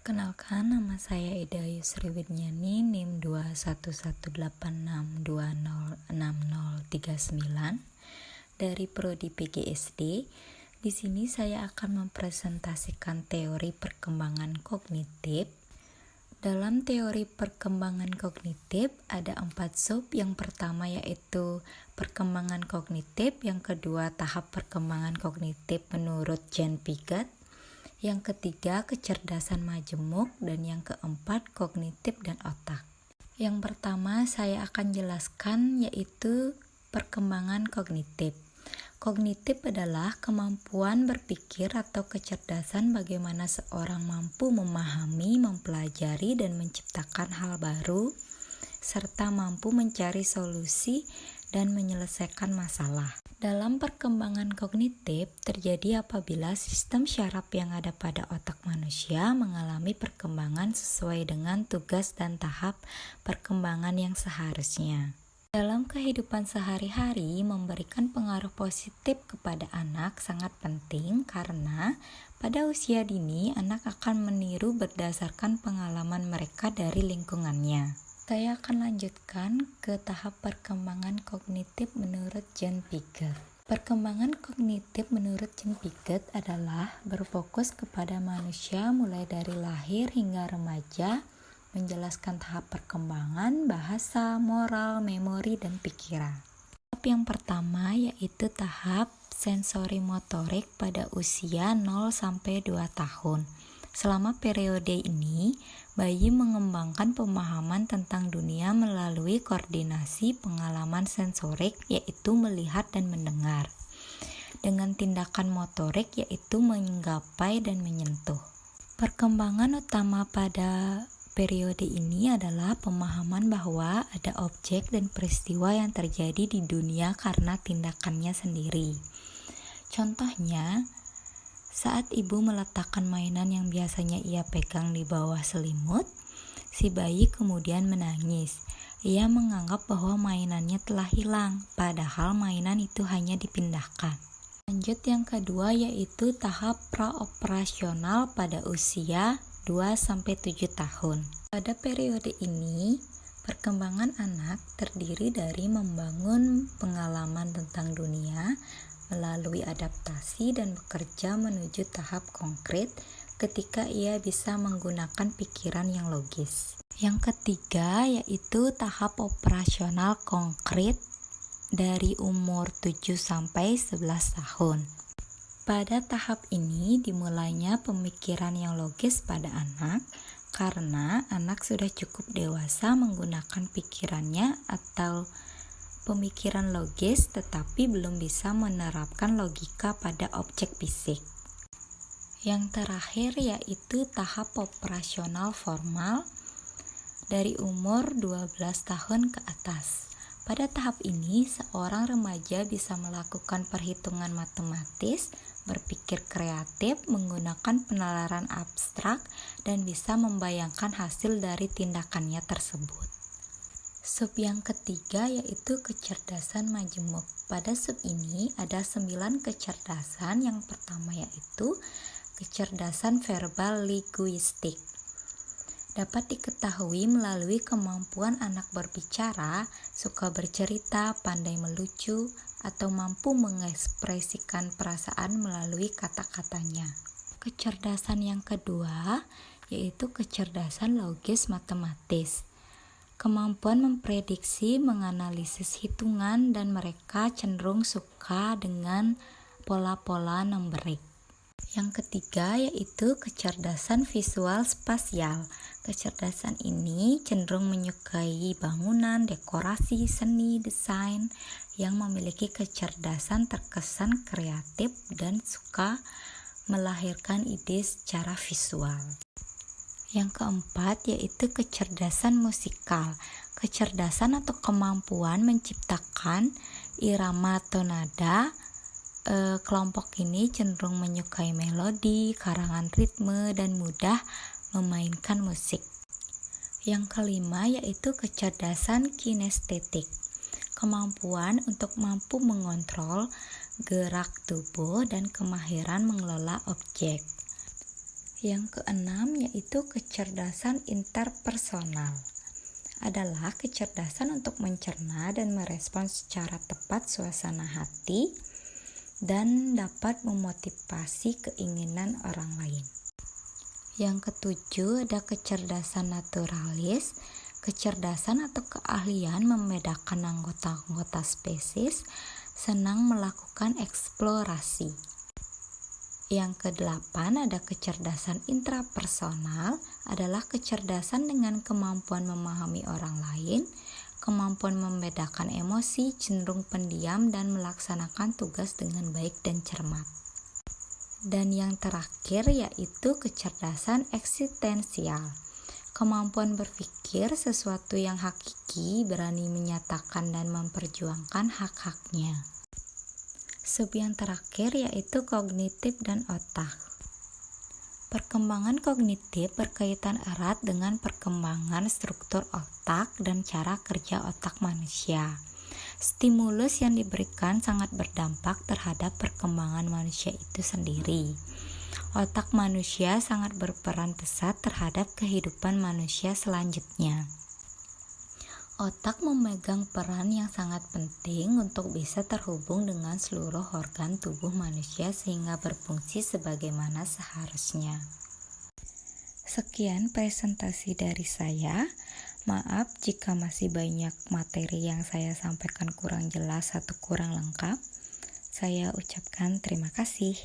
Perkenalkan, nama saya Ida Yusri Widniani, NIM 21186206039 dari Prodi PGSD. Di sini saya akan mempresentasikan teori perkembangan kognitif. Dalam teori perkembangan kognitif ada 4 sub. Yang pertama yaitu perkembangan kognitif, yang kedua tahap perkembangan kognitif menurut Jean Piaget, yang ketiga kecerdasan majemuk, dan yang keempat kognitif dan otak. Yang pertama saya akan jelaskan yaitu perkembangan kognitif. Kognitif adalah kemampuan berpikir atau kecerdasan bagaimana seorang mampu memahami, mempelajari, dan menciptakan hal baru, serta mampu mencari solusi dan menyelesaikan masalah. Dalam perkembangan kognitif terjadi apabila sistem syaraf yang ada pada otak manusia mengalami perkembangan sesuai dengan tugas dan tahap perkembangan yang seharusnya. Dalam kehidupan sehari-hari, memberikan pengaruh positif kepada anak sangat penting karena pada usia dini anak akan meniru berdasarkan pengalaman mereka dari lingkungannya. Saya akan lanjutkan ke tahap perkembangan kognitif menurut Jean Piaget. Perkembangan kognitif menurut Jean Piaget adalah berfokus kepada manusia mulai dari lahir hingga remaja, menjelaskan tahap perkembangan bahasa, moral, memori, dan pikiran. Tahap yang pertama yaitu tahap sensori motorik pada usia 0-2 tahun. Selama periode ini, bayi mengembangkan pemahaman tentang dunia melalui koordinasi pengalaman sensorik, yaitu melihat dan mendengar, dengan tindakan motorik yaitu menggapai dan menyentuh. Perkembangan utama pada periode ini adalah pemahaman bahwa ada objek dan peristiwa yang terjadi di dunia karena tindakannya sendiri. Contohnya, saat ibu meletakkan mainan yang biasanya ia pegang di bawah selimut, si bayi kemudian menangis. Ia menganggap bahwa mainannya telah hilang, padahal mainan itu hanya dipindahkan. Lanjut yang kedua yaitu tahap praoperasional pada usia 2-7 tahun. Pada periode ini, perkembangan anak terdiri dari membangun pengalaman tentang dunia, melalui adaptasi dan bekerja menuju tahap konkret ketika ia bisa menggunakan pikiran yang logis. Yang ketiga yaitu tahap operasional konkret dari umur 7-11 tahun. Pada tahap ini dimulainya pemikiran yang logis pada anak karena anak sudah cukup dewasa menggunakan pikirannya atau pemikiran logis, tetapi belum bisa menerapkan logika pada objek fisik. Yang terakhir yaitu tahap operasional formal dari umur 12 tahun ke atas. Pada tahap ini, seorang remaja bisa melakukan perhitungan matematis, berpikir kreatif, menggunakan penalaran abstrak, dan bisa membayangkan hasil dari tindakannya tersebut. Sub yang ketiga yaitu kecerdasan majemuk. Pada sub ini ada 9 kecerdasan. Yang pertama yaitu kecerdasan verbal linguistik. Dapat diketahui melalui kemampuan anak berbicara, suka bercerita, pandai melucu, atau mampu mengekspresikan perasaan melalui kata-katanya. Kecerdasan yang kedua yaitu kecerdasan logis matematis. Kemampuan memprediksi, menganalisis hitungan, dan mereka cenderung suka dengan pola-pola numerik. Yang ketiga yaitu kecerdasan visual spasial. Kecerdasan ini cenderung menyukai bangunan, dekorasi, seni, desain, yang memiliki kecerdasan terkesan kreatif dan suka melahirkan ide secara visual. Yang keempat yaitu kecerdasan musikal. Kecerdasan atau kemampuan menciptakan irama atau nada. Kelompok ini cenderung menyukai melodi, karangan ritme, dan mudah memainkan musik. Yang kelima yaitu kecerdasan kinestetik. Kemampuan untuk mampu mengontrol gerak tubuh dan kemahiran mengelola objek. Yang keenam yaitu kecerdasan interpersonal. Adalah kecerdasan untuk mencerna dan merespons secara tepat suasana hati dan dapat memotivasi keinginan orang lain. Yang ketujuh ada kecerdasan naturalis. Kecerdasan atau keahlian membedakan anggota-anggota spesies, senang melakukan eksplorasi. Yang kedelapan ada kecerdasan intrapersonal, adalah kecerdasan dengan kemampuan memahami orang lain, kemampuan membedakan emosi, cenderung pendiam, dan melaksanakan tugas dengan baik dan cermat. Dan yang terakhir yaitu kecerdasan eksistensial. Kemampuan berpikir sesuatu yang hakiki, berani menyatakan dan memperjuangkan hak-haknya. Sub yang terakhir yaitu kognitif dan otak. Perkembangan kognitif berkaitan erat dengan perkembangan struktur otak dan cara kerja otak manusia. Stimulus yang diberikan sangat berdampak terhadap perkembangan manusia itu sendiri. Otak manusia sangat berperan besar terhadap kehidupan manusia selanjutnya. Otak memegang peran yang sangat penting untuk bisa terhubung dengan seluruh organ tubuh manusia sehingga berfungsi sebagaimana seharusnya. Sekian presentasi dari saya. Maaf jika masih banyak materi yang saya sampaikan kurang jelas atau kurang lengkap. Saya ucapkan terima kasih.